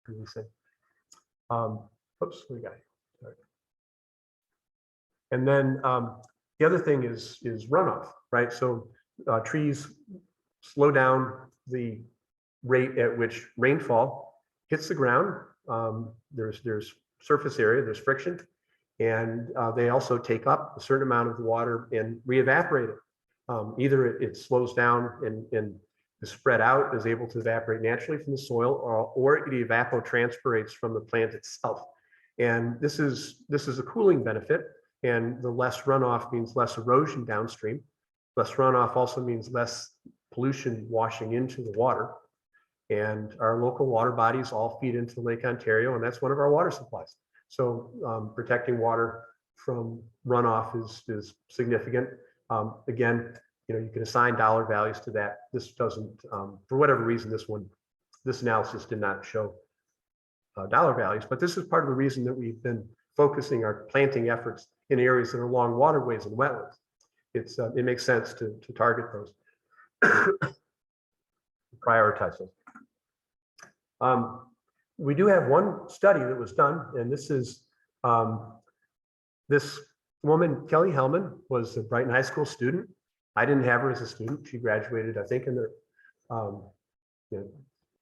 releasing. Oops, we got it. Sorry. And then the other thing is runoff, right? So trees slow down the rate at which rainfall hits the ground. There's surface area, there's friction, and they also take up a certain amount of the water and re-evaporate it. Either it slows down and is spread out, is able to evaporate naturally from the soil, or it evapotranspirates from the plant itself. And this is a cooling benefit, and the less runoff means less erosion downstream. Less runoff also means less pollution washing into the water. And our local water bodies all feed into Lake Ontario, and that's one of our water supplies. So protecting water from runoff is significant. Again, you can assign dollar values to that. This doesn't, for whatever reason, this analysis did not show dollar values, but this is part of the reason that we've been focusing our planting efforts in areas that are along waterways and wetlands. It makes sense to target those, prioritize those. We do have one study that was done, and this is this woman, Kelly Hellman, was a Brighton High School student. I didn't have her as a student. She graduated, I think, in the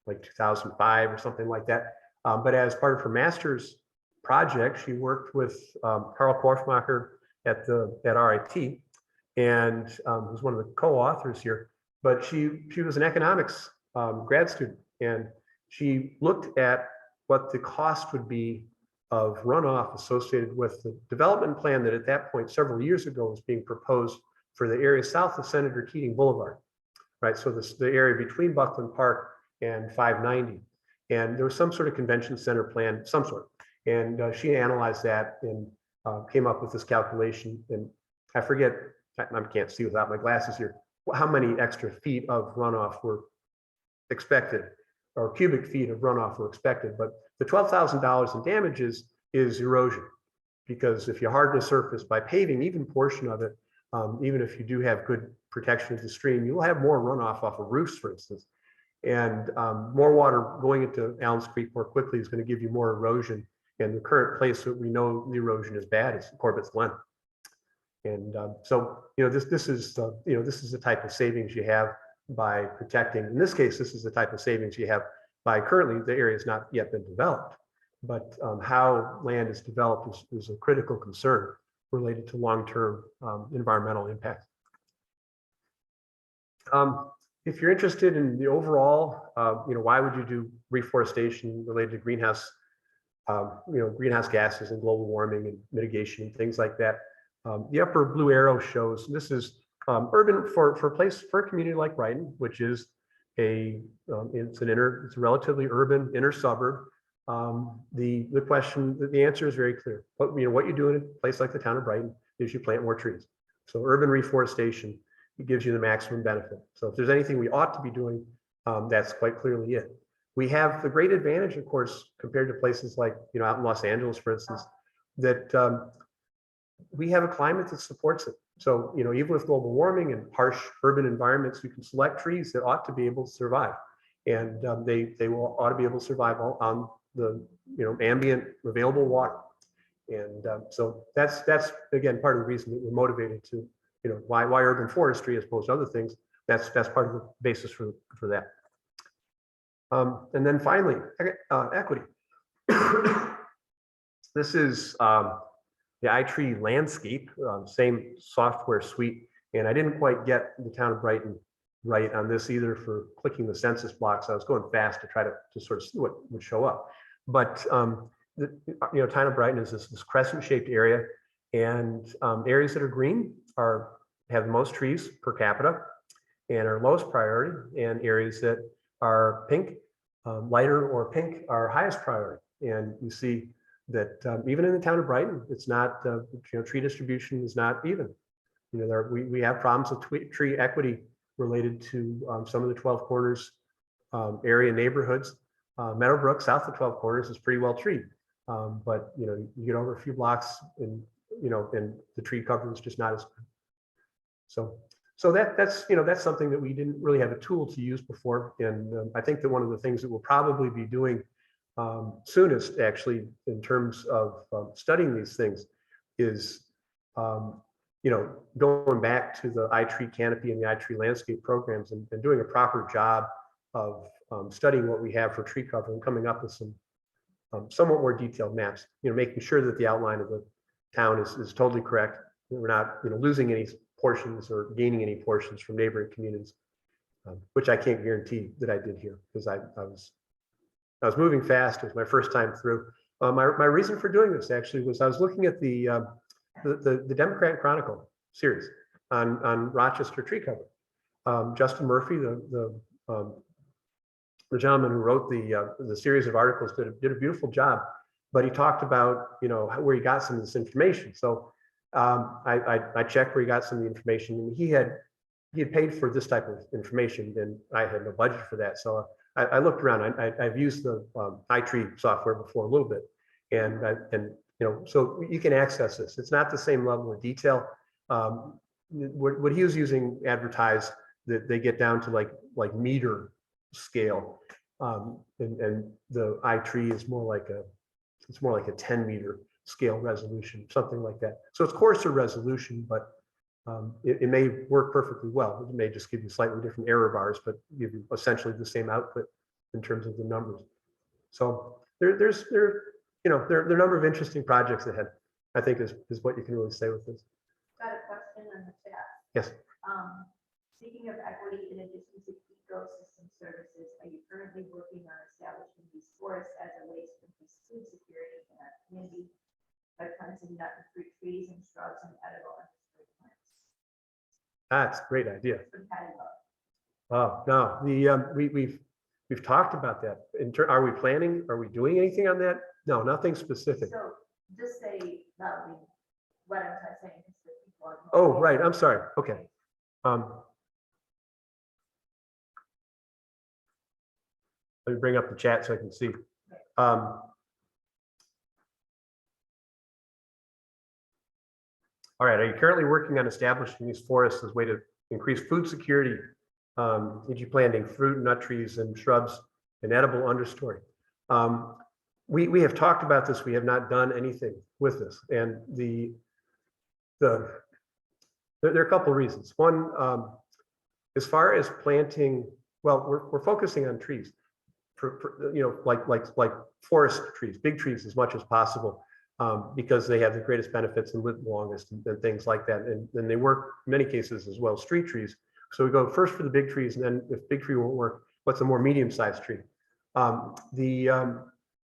like 2005 or something like that. But as part of her master's project, she worked with Karl Korfmacher at RIT, and was one of the co-authors here. But she was an economics grad student, and she looked at what the cost would be of runoff associated with the development plan that at that point, several years ago, was being proposed for the area south of Senator Keating Boulevard, right? So the area between Buckland Park and 590. And there was some sort of convention center plan, some sort. And she analyzed that and came up with this calculation. And I forget, I can't see without my glasses here, how many extra feet of runoff were expected, or cubic feet of runoff were expected. But the $12,000 in damages is erosion, because if you harden a surface by paving, even portion of it, even if you do have good protection of the stream, you will have more runoff off of roofs, for instance. And more water going into Allen's Creek more quickly is going to give you more erosion. And the current place that we know the erosion is bad is Corbett's Glen. And so, this is the type of savings you have by protecting. In this case, this is the type of savings you have by currently the area has not yet been developed, but how land is developed is a critical concern related to long-term environmental impact. If you're interested in the overall, why would you do reforestation related to greenhouse gases and global warming and mitigation and things like that? The upper blue arrow shows this is urban for a community like Brighton, which is it's a relatively urban inner suburb. The answer is very clear. What you do in a place like the town of Brighton is you plant more trees. So urban reforestation, it gives you the maximum benefit. So if there's anything we ought to be doing, that's quite clearly it. We have the great advantage, of course, compared to places like out in Los Angeles, for instance, that we have a climate that supports it. So even with global warming and harsh urban environments, you can select trees that ought to be able to survive, and they ought to be able to survive on the ambient available water. And so that's again part of the reason that we're motivated to why urban forestry as opposed to other things. That's part of the basis for that. And then finally, equity. This is the iTree landscape, same software suite. And I didn't quite get the town of Brighton right on this either for clicking the census blocks. I was going fast to try to sort of see what would show up. But town of Brighton is this crescent-shaped area, and areas that are green have the most trees per capita and are lowest priority, and areas that are pink, lighter or pink, are highest priority. And you see that even in the town of Brighton, it's not tree distribution is not even. We have problems with tree equity related to some of the 12 Corners area neighborhoods. Meadowbrook, south of 12 Corners, is pretty well treed, but you get over a few blocks, and and the tree cover is just not as good. So that's something that we didn't really have a tool to use before, and I think that one of the things that we'll probably be doing soonest, actually, in terms of studying these things, is going back to the iTree canopy and the iTree landscape programs and doing a proper job of studying what we have for tree cover and coming up with some somewhat more detailed maps. Making sure that the outline of the town is totally correct. We're not losing any portions or gaining any portions from neighboring communities, which I can't guarantee that I did here because I was moving fast. It was my first time through. My reason for doing this actually was I was looking at the Democrat Chronicle series on Rochester tree cover. Justin Murphy, the gentleman who wrote the series of articles, did a beautiful job. But he talked about where he got some of this information. So I checked where he got some of the information, and he had paid for this type of information, and I had no budget for that. So I looked around. I've used the iTree software before a little bit, and so you can access this. It's not the same level of detail. What he was using advertised that they get down to like meter scale, and the iTree is more like a 10-meter scale resolution, something like that. So it's coarser resolution, but it may work perfectly well. It may just give you slightly different error bars, but give you essentially the same output in terms of the numbers. So there are a number of interesting projects ahead, I think is what you can really say with this. Got a question on the chat. Yes. Speaking of equity, in addition to ecosystem services, are you currently working on establishing these forests as a way to increase food security in our community by planting nut and fruit trees and shrubs and edible understory plants? That's a great idea. From Patty Love. Oh no, we've talked about that. Are we planning? Are we doing anything on that? No, nothing specific. So just say loudly what I'm saying is that people are. Oh, right. I'm sorry. Okay. Let me bring up the chat so I can see. All right. Are you currently working on establishing these forests as a way to increase food security? Did you planting fruit and nut trees and shrubs and edible understory? We have talked about this. We have not done anything with this, and there are a couple of reasons. One, as far as planting, well, we're focusing on trees, like forest trees, big trees as much as possible, because they have the greatest benefits and live the longest and things like that. And they work in many cases as well as street trees. So we go first for the big trees, and then if big tree won't work, what's a more medium-sized tree?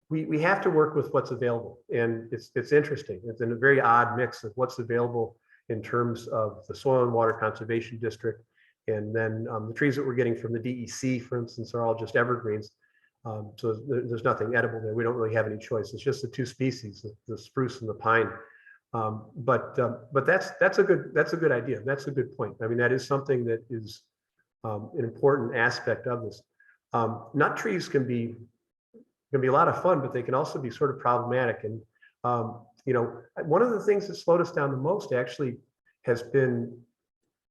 We have to work with what's available, and it's interesting. It's in a very odd mix of what's available in terms of the Soil and Water Conservation District, and then the trees that we're getting from the DEC, for instance, are all just evergreens. So there's nothing edible there. We don't really have any choice. It's just the two species, the spruce and the pine. But that's a good idea. That's a good point. I mean, that is something that is an important aspect of this. Nut trees can be a lot of fun, but they can also be sort of problematic. And one of the things that slowed us down the most actually has been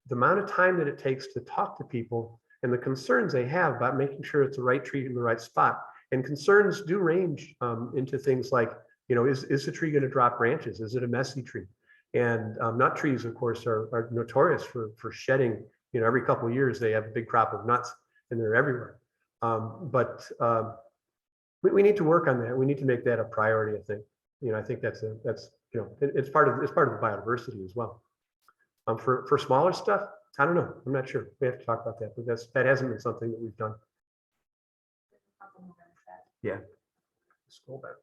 the amount of time that it takes to talk to people and the concerns they have about making sure it's the right tree in the right spot. And concerns do range into things like, is the tree going to drop branches? Is it a messy tree? And nut trees, of course, are notorious for shedding. Every couple of years they have a big crop of nuts, and they're everywhere. But we need to work on that. We need to make that a priority, I think. I think that's it's part of the biodiversity as well. For smaller stuff, I don't know. I'm not sure. We have to talk about that, but that hasn't been something that we've done. Yeah. Scroll back.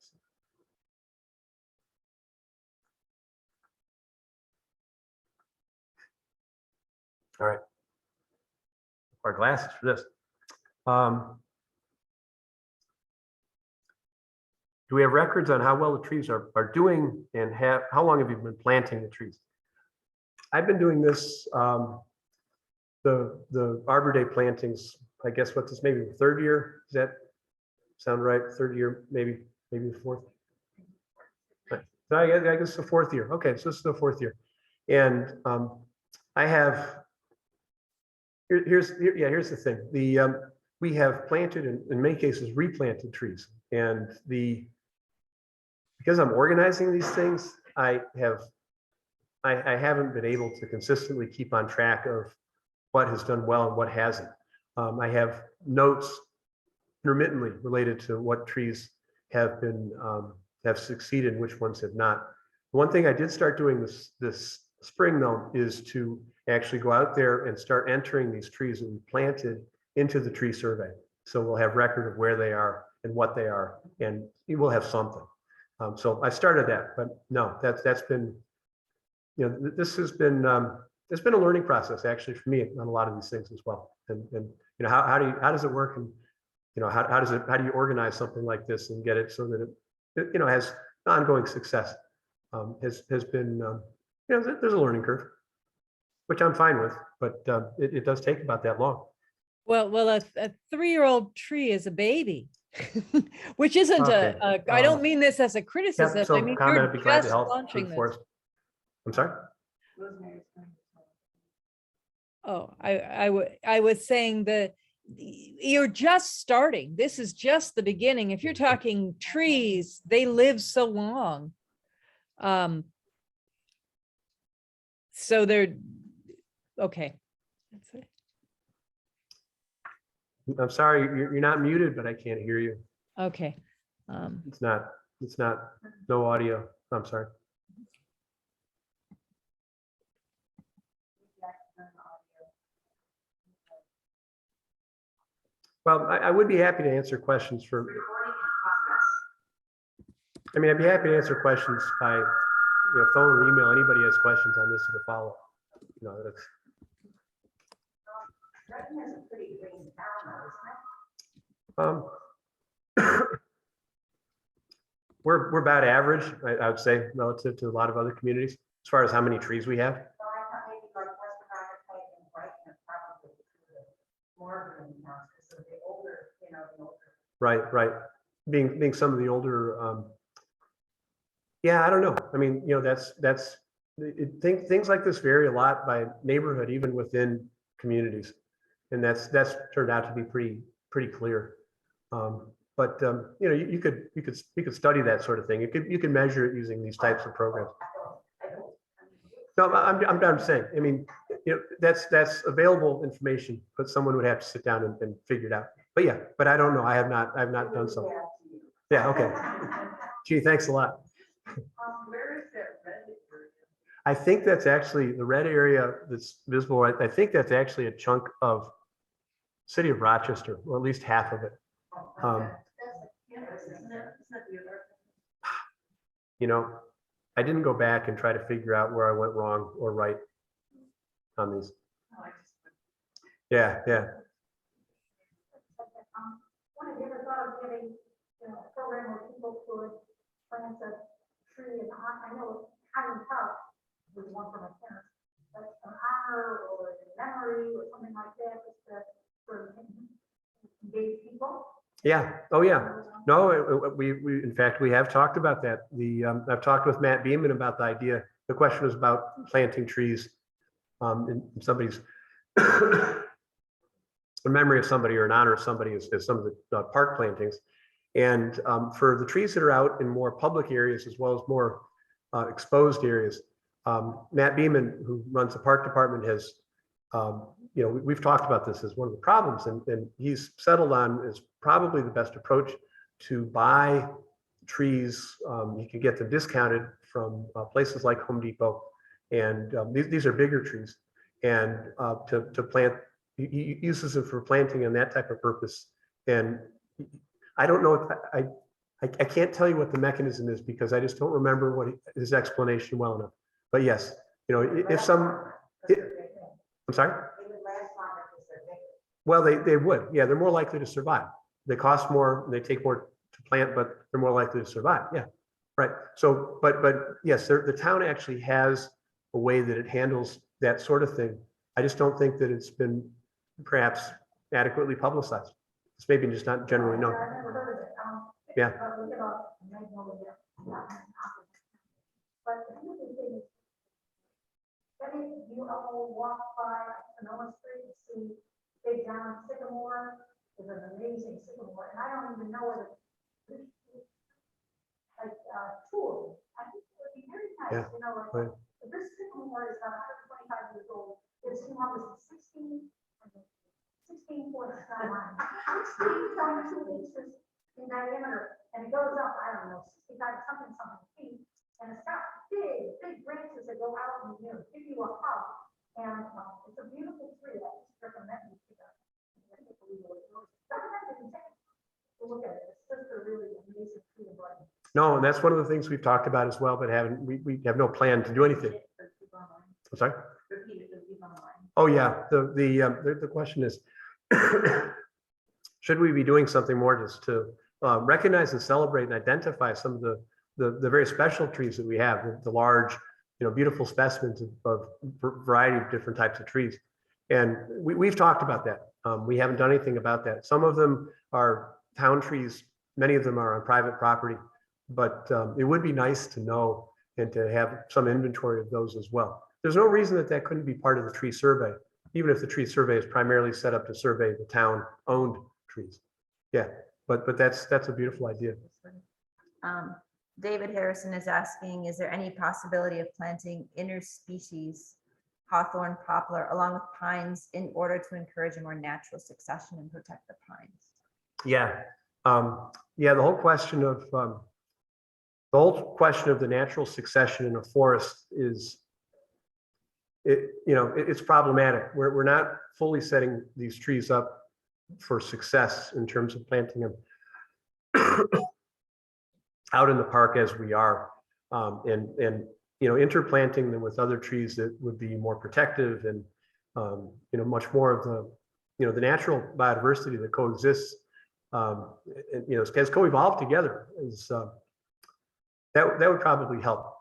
All right. Our glasses for this. Do we have records on how well the trees are doing, and how long have you been planting the trees? I've been doing this, the Arbor Day plantings, I guess what's this, maybe the third year? Does that sound right? Third year, maybe the fourth? I guess the fourth year. Okay, so this is the fourth year. And I have, here's the thing. we have planted and in many cases replanted trees. And because I'm organizing these things, I haven't been able to consistently keep on track of what has done well and what hasn't. I have notes intermittently related to what trees have been have succeeded, which ones have not. One thing I did start doing this spring though is to actually go out there and start entering these trees that we planted into the tree survey. So we'll have record of where they are and what they are, and you will have something. So I started that, but no, that's been, you know, this has been it's been a learning process actually for me on a lot of these things as well. And you know, how does it work, and you know, how do you organize something like this and get it so that it you know, has ongoing success? Has been you know, there's a learning curve, which I'm fine with, but it does take about that long. Well, a 3-year-old tree is a baby, which isn't Okay. I don't mean this as a criticism. Yeah, so I mean, comment, you're I'd be glad to just help. launching Move this. forward. I'm sorry. Rosemary's going to Oh, I was saying that you're just starting. This is just the beginning. If you're talking trees, they live so long. So they're okay. That's it. I'm sorry, you're not muted, but I can't hear you. Okay. It's not no audio. I'm sorry. Well, I would be happy to answer questions for. I mean, I'd be happy to answer questions by, you know, phone or email. Anybody has questions on this or to follow. You know, that's. Brighton has a pretty green town, isn't it? We're about average, I would say, relative to a lot of other communities, as far as how many trees we have. So I thought maybe like West Marketplace and Brighton are probably more green towns because of the older, you know, the older. Right. Being some of the older, yeah, I don't know. I mean, you know, things like this vary a lot by neighborhood, even within communities, and that's turned out to be pretty clear. But you know, you could study that sort of thing. You could measure it using these types of programs. No, I'm saying. I mean, you know, that's available information, but someone would have to sit down and figure it out. But yeah, but I don't know. I have not done so. Yeah. Okay. Gee, thanks a lot. Where is that red area? I think that's actually the red area that's visible. I think that's actually a chunk of city of Rochester, or at least half of it. You know, I didn't go back and try to figure out where I went wrong or right on these. Yeah. One, have you ever thought of getting, you know, a program where people could plant a tree and I know Highland Park was one for my parents, but an honor or in memory or something like that, just to sort of engage people. Yeah. Oh, yeah. No, we in fact, we have talked about that. I've talked with Matt Beeman about the idea. The question was about planting trees in somebody's in memory of somebody or in honor of somebody as some of the park plantings. And for the trees that are out in more public areas as well as more exposed areas, Matt Beeman, who runs the park department, has you know, we've talked about this as one of the problems, and he's settled on is probably the best approach to buy trees. You can get them discounted from places like Home Depot, and these are bigger trees, and to plant. He uses them for planting and that type of purpose. And I don't know if I can't tell you what the mechanism is because I just don't remember what his explanation well enough. But yes, you know, if some, I'm sorry. Well, they would. Yeah, they're more likely to survive. They cost more, they take more to plant, but they're more likely to survive. Yeah, right. So, but yes, the town actually has a way that it handles that sort of thing. I just don't think that it's been perhaps adequately publicized. It's maybe just not generally known. Yeah. But the other thing is, maybe you all walk by Sonoma Street and see big down sycamore is an amazing sycamore, and I don't even know whether, like, tool, I think it would be very Yeah, nice, you know, like, right. this sycamore is about 125 years old, it's humongous, 16 foot line, 16.2 inches in diameter, and it goes up, I don't know, 65 something feet, and it's got big branches that go out and, you know, give you a hug, and it's a beautiful tree, I just recommend it to them. Look at it, it's just a really amazing tree to Brighton. No, and that's one of the things we've talked about as well, but we have no plan to do anything. I'm sorry? Oh, yeah, the question is, should we be doing something more just to recognize and celebrate and identify some of the very special trees that we have, the large, beautiful specimens of a variety of different types of trees. And we've talked about that. We haven't done anything about that. Some of them are town trees, many of them are on private property, but it would be nice to know and to have some inventory of those as well. There's no reason that couldn't be part of the tree survey, even if the tree survey is primarily set up to survey the town-owned trees. Yeah, but that's a beautiful idea. David Harrison is asking, is there any possibility of planting interspecies hawthorn, poplar, along with pines in order to encourage a more natural succession and protect the pines? Yeah, the whole question of the natural succession in a forest is, it's problematic. We're not fully setting these trees up for success in terms of planting them out in the park as we are, and interplanting them with other trees that would be more protective and much more of the natural biodiversity that coexists, has co-evolved together, is that would probably help.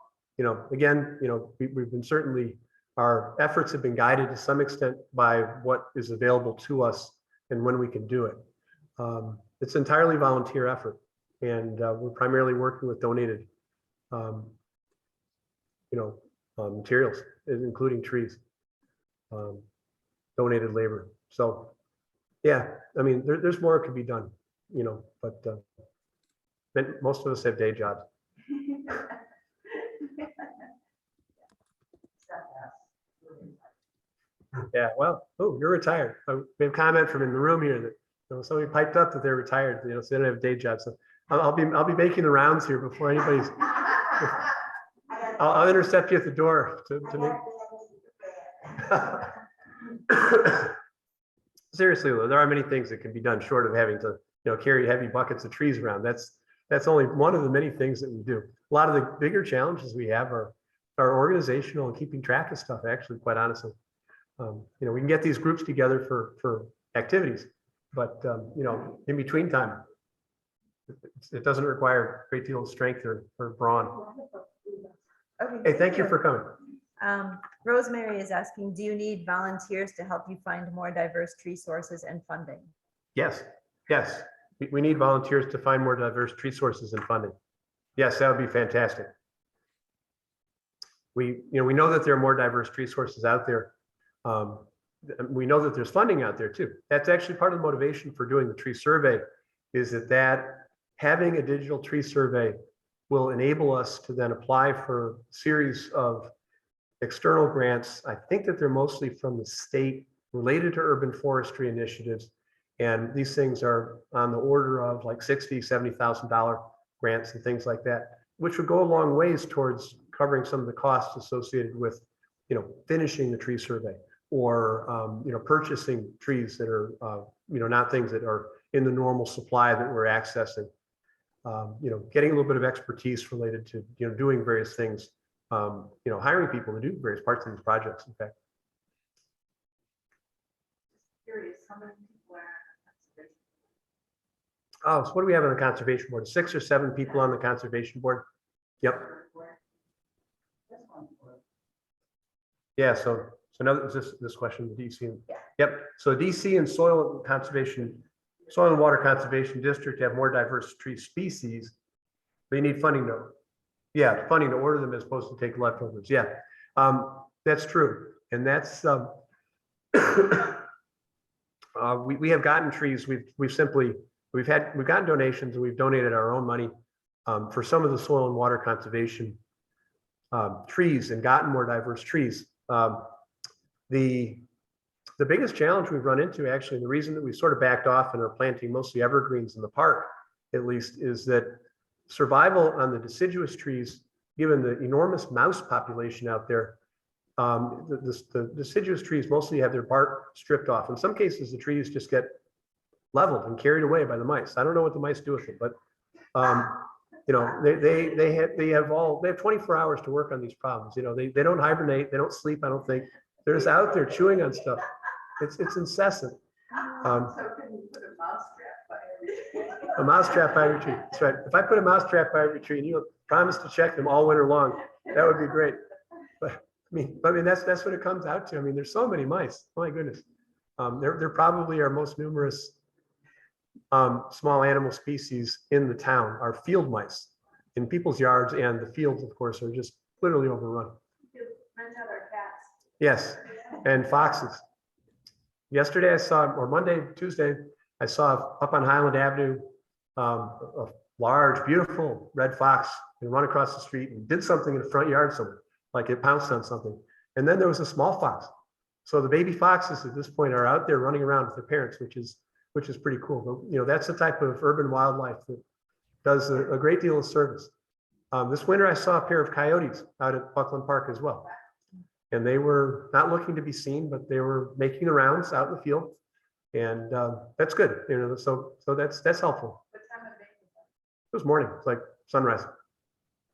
Again, we've been certainly, our efforts have been guided to some extent by what is available to us and when we can do it. It's entirely volunteer effort, and we're primarily working with donated materials, including trees, donated labor. So yeah, I mean, there's more that could be done, but most of us have day jobs. Yeah, well, you're retired. We have comment from in the room here that somebody piped up that they're retired, so they don't have day jobs. So I'll be making the rounds here before anybody's. I'll intercept you at the door to make. Seriously, though, there are many things that can be done short of having to, carry heavy buckets of trees around. That's only one of the many things that we do. A lot of the bigger challenges we have are organizational and keeping track of stuff, actually, quite honestly. We can get these groups together for activities, but in between time, it doesn't require a great deal of strength or brawn. Okay, Hey, thank you for coming. Rosemary is asking, do you need volunteers to help you find more diverse tree sources and funding? Yes. We need volunteers to find more diverse tree sources and funding. Yes, that would be fantastic. We know that there are more diverse tree sources out there. We know that there's funding out there too. That's actually part of the motivation for doing the tree survey, is that having a digital tree survey will enable us to then apply for a series of external grants. I think that they're mostly from the state related to urban forestry initiatives. And these things are on the order of like $60,000, $70,000 grants and things like that, which would go a long ways towards covering some of the costs associated with, finishing the tree survey, or, purchasing trees that are, not things that are in the normal supply that we're accessing. Getting a little bit of expertise related to, doing various things, hiring people to do various parts of these projects, in fact. Curious, how many people are on conservation? Oh, so what do we have on the conservation board? 6 or 7 people on the conservation board? Yep. Yeah, so now is this question, the DC? Yeah. Yep, so DC and Soil and Water Conservation District have more diverse tree species. They need funding funding to order them as opposed to take leftovers. Yeah, that's true. And that's We have gotten trees. We've gotten donations, and we've donated our own money for some of the soil and water conservation trees, and gotten more diverse trees. The biggest challenge we've run into, actually, the reason that we sort of backed off and are planting mostly evergreens in the park, at least, is that survival on the deciduous trees, given the enormous mouse population out there, the deciduous trees mostly have their bark stripped off. In some cases, the trees just get leveled and carried away by the mice. I don't know what the mice do with it, but you know, they have 24 hours to work on these problems. You know, they don't hibernate, they don't sleep. I don't think they're just out there chewing on stuff. It's incessant. So can you put a mouse trap by every? A mouse trap by every tree. That's right. If I put a mouse trap by every tree and you promise to check them all winter long, that would be great. But I mean that's what it comes out to. I mean, there's so many mice. Oh my goodness. They're probably our most numerous small animal species in the town. Are field mice in people's yards, and the fields, of course, are just literally overrun. Rent out our cats. Yes, and foxes. Yesterday I saw, or Monday, Tuesday, I saw up on Highland Avenue a large, beautiful red fox and run across the street and did something in the front yard somewhere, like it pounced on something. And then there was a small fox. So the baby foxes at this point are out there running around with their parents, which is pretty cool. But, you know, that's the type of urban wildlife that does a great deal of service. This winter I saw a pair of coyotes out at Buckland Park as well. And they were not looking to be seen, but they were making the rounds out in the field, and that's good. You know, so that's helpful. What time of day is It was morning, it's like sunrise, it?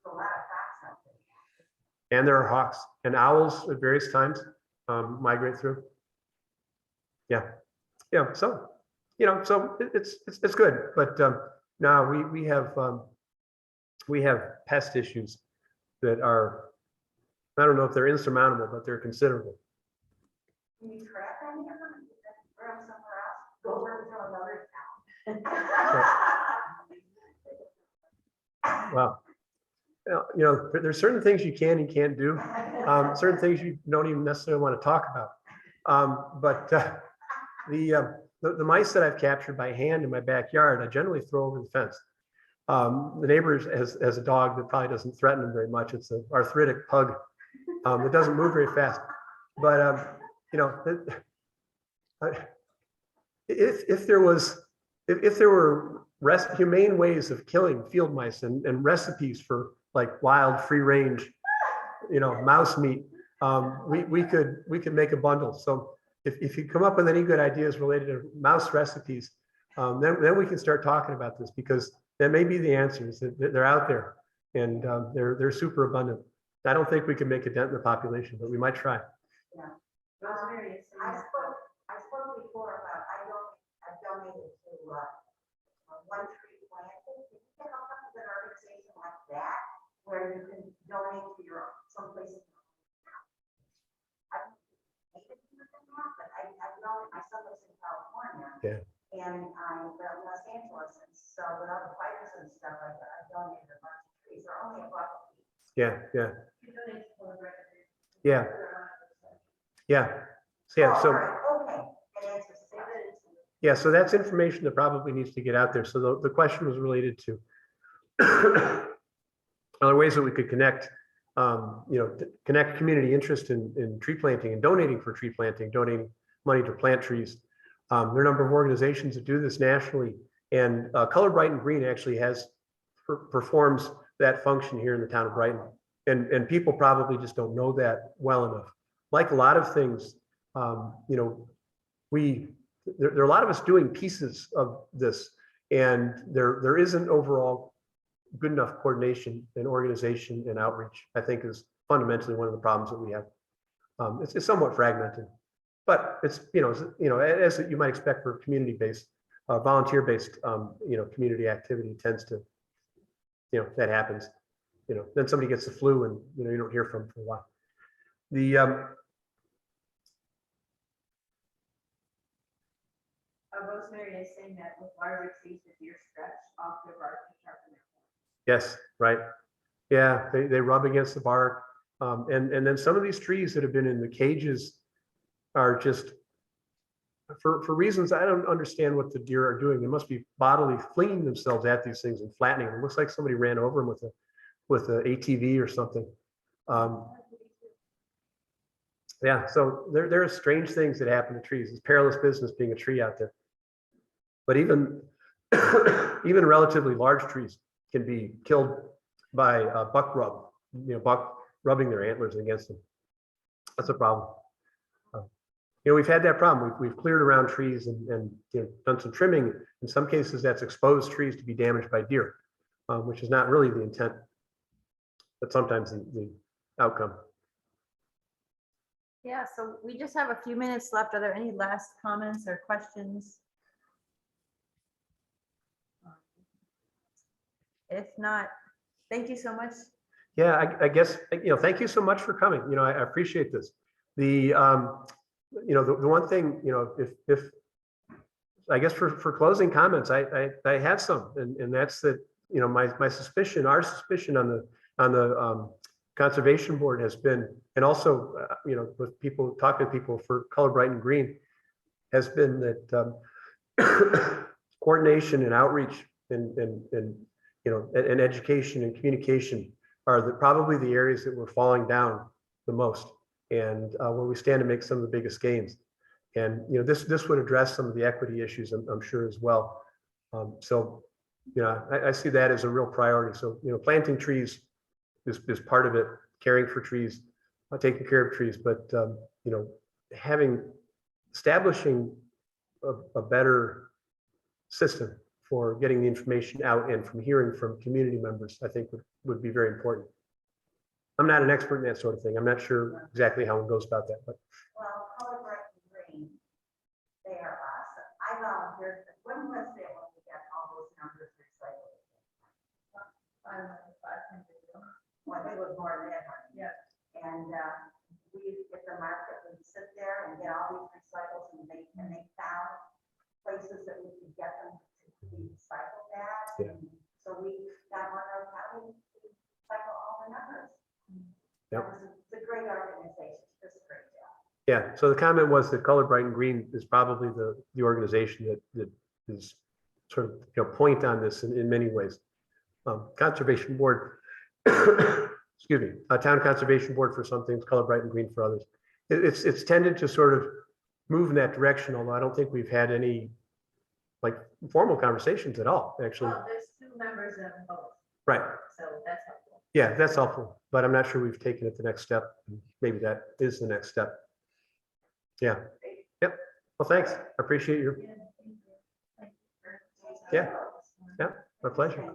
A lot of fox out there. and there are hawks and owls at various times migrate through. Yeah. So you know, so it's good, but now we have pest issues that are, I don't know if they're insurmountable, but they're considerable. Can you track any of them? Or somewhere else? Go over to another town. Well, you know, there's certain things you can and can't do, certain things you don't even necessarily want to talk about. But the mice that I've captured by hand in my backyard, I generally throw over the fence. The neighbor has a dog that probably doesn't threaten him very much. It's an arthritic pug. It doesn't move very fast. But you know, if there were humane ways of killing field mice and recipes for like wild free range, you know, mouse meat, we could make a bundle. So if you come up with any good ideas related to mouse recipes, then we can start talking about this, because that may be the answers. They're out there, and they're super abundant. I don't think we can make a dent in the population, but we might try. Rosemary is saying I that. spoke before about, I donated to one tree planted. If you can help us with an organization like that, where you can donate to your someplace. I know my son lives in California. Yeah. And I'm from Los Angeles, and so with all the fires and stuff, I donated a bunch of trees. They're only about. Yeah. You donate to Color Brighton Green. Yeah. So Oh, all right, okay. That answers that. so that's information that probably needs to get out there. So the question was related to other ways that we could connect, you know, connect community interest in tree planting and donating for tree planting, donating money to plant trees. There are a number of organizations that do this nationally, and Color Brighton Green actually performs that function here in the town of Brighton, and people probably just don't know that well enough. Like a lot of things, you know, there are a lot of us doing pieces of this, and there isn't overall good enough coordination and organization and outreach. I think is fundamentally one of the problems that we have. It's somewhat fragmented, but it's you know as you might expect for community-based, volunteer-based you know, community activity tends to, you know, that happens. You know, then somebody gets the flu and you know you don't hear from them for a while. Rosemary is saying that with larger trees, the deer stretch off their bark to sharpen their horns. Yes, right. Yeah, they rub against the bark. And then some of these trees that have been in the cages are just for reasons I don't understand what the deer are doing. They must be bodily flinging themselves at these things and flattening them. It looks like somebody ran over them with a ATV or something. Yeah, so there are strange things that happen to trees. It's perilous business being a tree out there. But even even relatively large trees can be killed by buck rub. Buck rubbing their antlers against them. That's a problem. We've had that problem. We've cleared around trees and done some trimming. In some cases, that's exposed trees to be damaged by deer, which is not really the intent, but sometimes the outcome. Yeah, so we just have a few minutes left. Are there any last comments or questions? If not, thank you so much. Yeah, I guess, thank you so much for coming. I appreciate this. The one thing, if I guess for closing comments, I have some, and that's that, my suspicion, our suspicion on the conservation board has been, and also, with people, talking to people for Color Brighton Green, has been that coordination and outreach and education and communication are probably the areas that we're falling down the most, and where we stand to make some of the biggest gains. And this would address some of the equity issues, I'm sure, as well. So I see that as a real priority. So planting trees is part of it, caring for trees, taking care of trees, but establishing a better system for getting the information out and from hearing from community members, I think would be very important. I'm not an expert in that sort of thing. I'm not sure exactly how one goes about that, but. Well, Color Brighton Green, they are awesome. I volunteered, when was it when we got all those numbers recycled? I don't know, 500 ago. Well, I think it was more than that. Yeah. And we at the market, we sit there and get all these recycles, and they found places that we could get them to be recycled at. Yeah. And so we got one of how we recycle all the numbers. Yep. It's a great organization, just a great job. Yeah, so the comment was that Color Brighton Green is probably the organization that is sort of point on this in many ways. Conservation board, excuse me, a town conservation board for some things, Color Brighton Green for others. It's tended to sort of move in that direction, although I don't think we've had any like formal conversations at all, actually. Well, there's 2 members of both, Right. so that's helpful. Yeah, that's helpful, but I'm not sure we've taken it the next step. Maybe that is the next step. Yeah. Yep. Well, thanks. I appreciate your. Yeah. My pleasure.